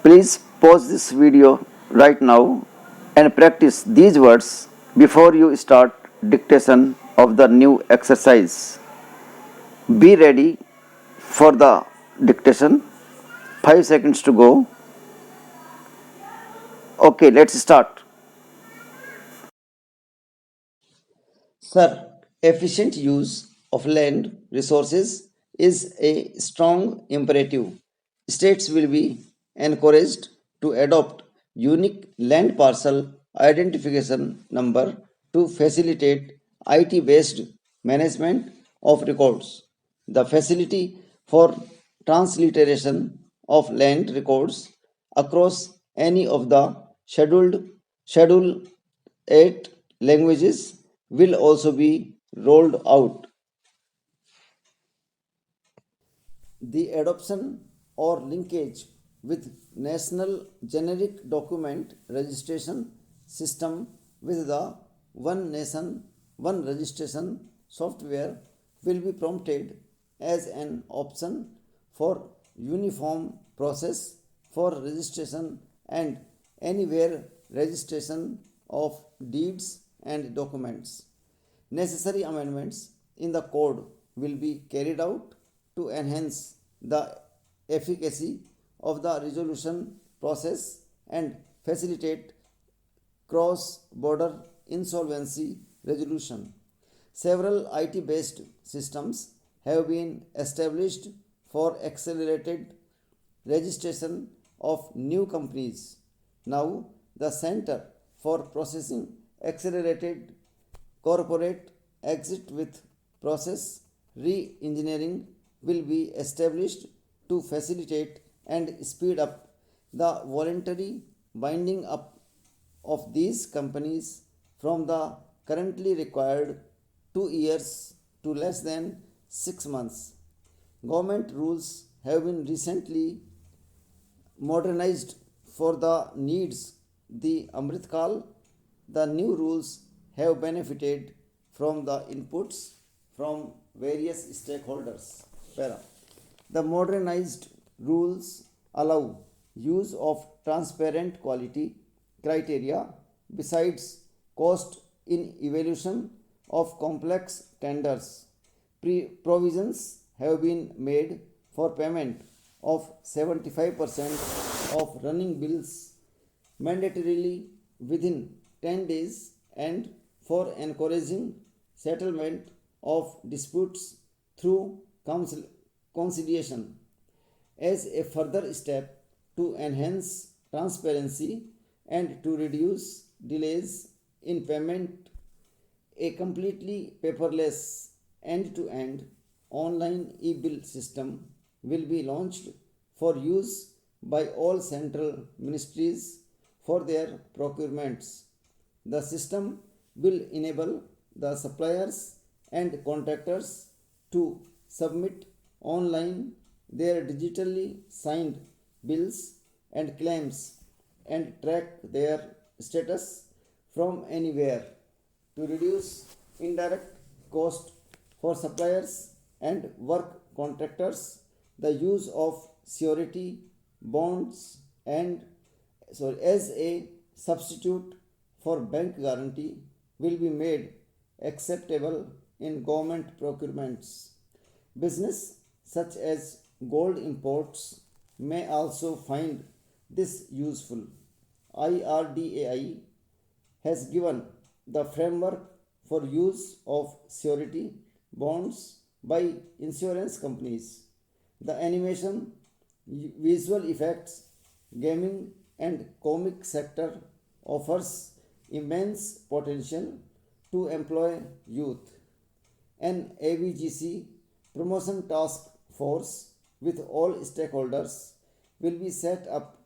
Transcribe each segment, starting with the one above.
Please pause this video right now and practice these words before you start dictation of the new exercise. Be ready for the dictation. 5 seconds to go. Okay, let's start. Sir, efficient use of land resources is a strong imperative. States will be encouraged to adopt unique land parcel identification number to facilitate IT based management of records. The facility for transliteration of land records across any of the schedule 8 languages will also be rolled out. The adoption or linkage with National Generic Document Registration System with the One Nation, One Registration software will be prompted as an option for uniform process for registration and anywhere registration of deeds and documents. Necessary amendments in the code will be carried out to enhance the efficacy of the resolution process and facilitate cross border insolvency resolution. Several IT based systems have been established for accelerated registration of new companies. Now, the Center for Processing Accelerated Corporate Exit with Process Re-engineering will be established to facilitate and speed up the voluntary winding up of these companies from the currently required 2 years to less than 6 months. Government rules have been recently modernized for the needs the Amrit Kal. The new rules have benefited from the inputs from various stakeholders. The modernized rules allow use of transparent quality criteria besides cost in evaluation of complex tenders. Provisions have been made for payment of 75% of running bills mandatorily within 10 days and for encouraging settlement of disputes through conciliation. As a further step to enhance transparency and to reduce delays in payment, a completely paperless end-to-end online e-bill system will be launched for use by all central ministries for their procurements. The system will enable the suppliers and contractors to submit online their digitally signed bills and claims and track their status from anywhere to reduce indirect cost for suppliers and work contractors. The use of surety bonds and as a substitute for bank guarantee will be made acceptable in government procurements. Business such as gold imports may also find this useful. IRDAI has given the framework for use of surety bonds by insurance companies. The animation, visual effects, gaming, and comic sector offers immense potential to employ youth. An AVGC promotion task force with all stakeholders will be set up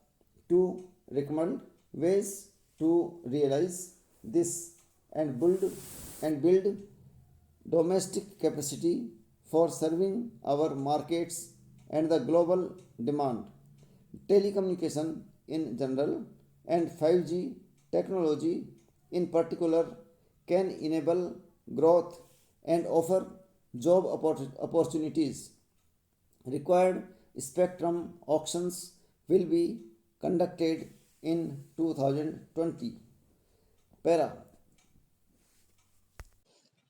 to recommend ways to realize this and build domestic capacity for serving our markets and the global demand. Telecommunication in general and 5G technology in particular can enable growth and offer job opportunities. Required spectrum auctions will be conducted in 2020. Para.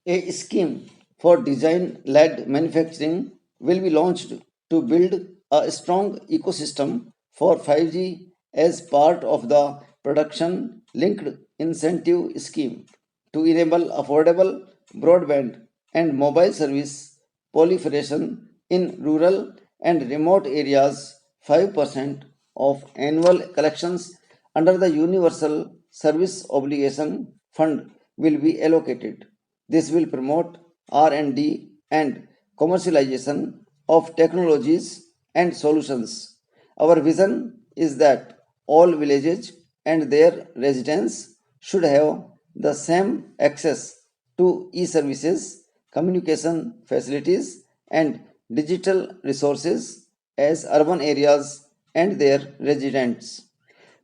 A scheme for design led manufacturing will be launched to build a strong ecosystem for 5G as part of the production linked incentive scheme to enable affordable broadband and mobile service proliferation in rural and remote areas. 5% of annual collections under the Universal Service Obligation Fund will be allocated. This will promote R&D and commercialization of technologies and solutions. Our vision is that all villages and their residents should have the same access to e-services, communication facilities, and digital resources as urban areas and their residents.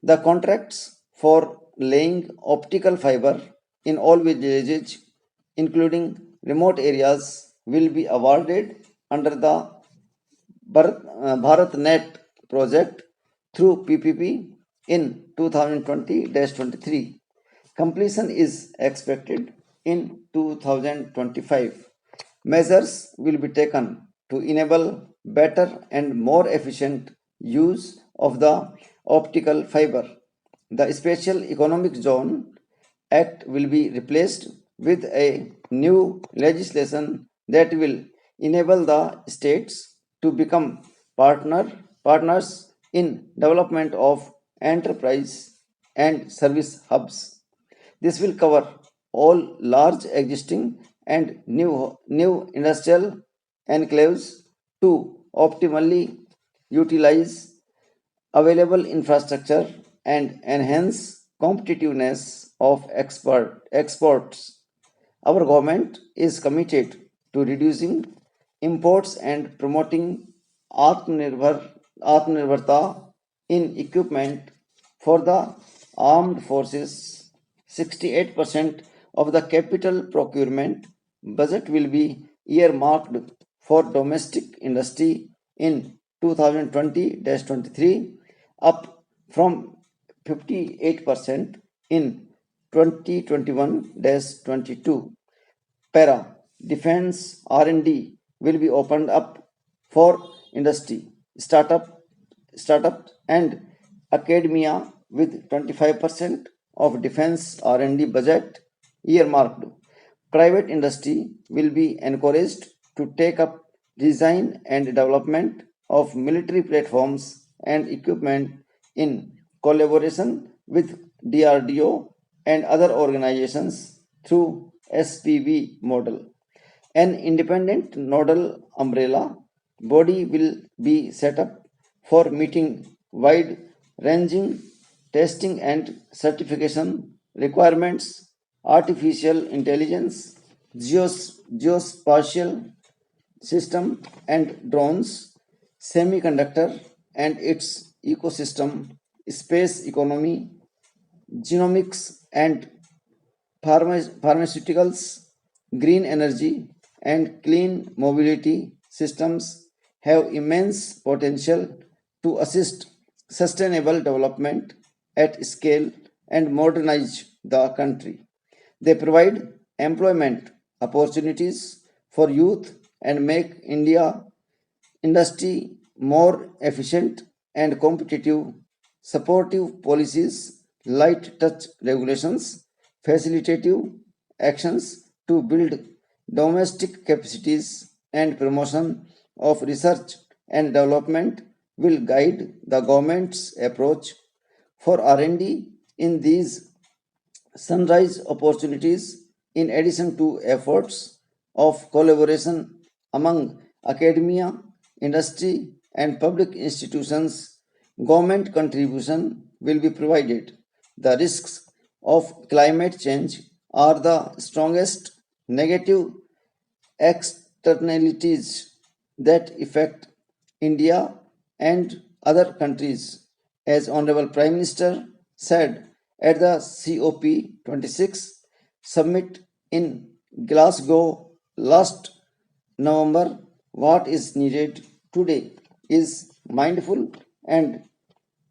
The contracts for laying optical fiber in all villages, including remote areas, will be awarded under the BharatNet project through PPP in 2020-23. Completion is expected in 2025. Measures will be taken to enable better and more efficient use of the optical fiber. The Special Economic Zone Act will be replaced with a new legislation that will enable the states to become partners in development of enterprise and service hubs. This will cover all large existing and new industrial enclaves to optimally utilize available infrastructure and enhance competitiveness of exports. Our government is committed to reducing imports and promoting Atmanirbharta in equipment for the armed forces. 68% of the capital procurement budget will be earmarked for domestic industry in 2020-23, up from 58% in 2021-22. Para defense R&D will be opened up for industry, startup and academia with 25% of defense R&D budget earmarked. Private industry will be encouraged to take up design and development of military platforms and equipment in collaboration with DRDO and other organizations through SPV model. An independent nodal umbrella body will be set up for meeting wide ranging testing and certification requirements, artificial intelligence, geospatial system and drones, semiconductor and its ecosystem, space economy, genomics and pharmaceuticals, green energy, and clean mobility systems have immense potential to assist sustainable development at scale and modernize the country. They provide employment opportunities for youth and make India industry more efficient and competitive, supportive policies, light touch regulations, facilitative actions to build domestic capacities, and promotion of research and development will guide the government's approach for R&D in these sunrise opportunities. In addition to efforts of collaboration among academia, industry, and public institutions, government contribution will be provided. The risks of climate change are the strongest negative externalities that affect India and other countries, as Honorable Prime Minister said at the COP26 summit in Glasgow last November. What is needed today is mindful and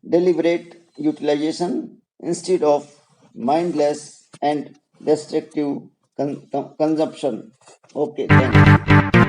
deliberate utilization instead of mindless and destructive consumption. Okay, thank you.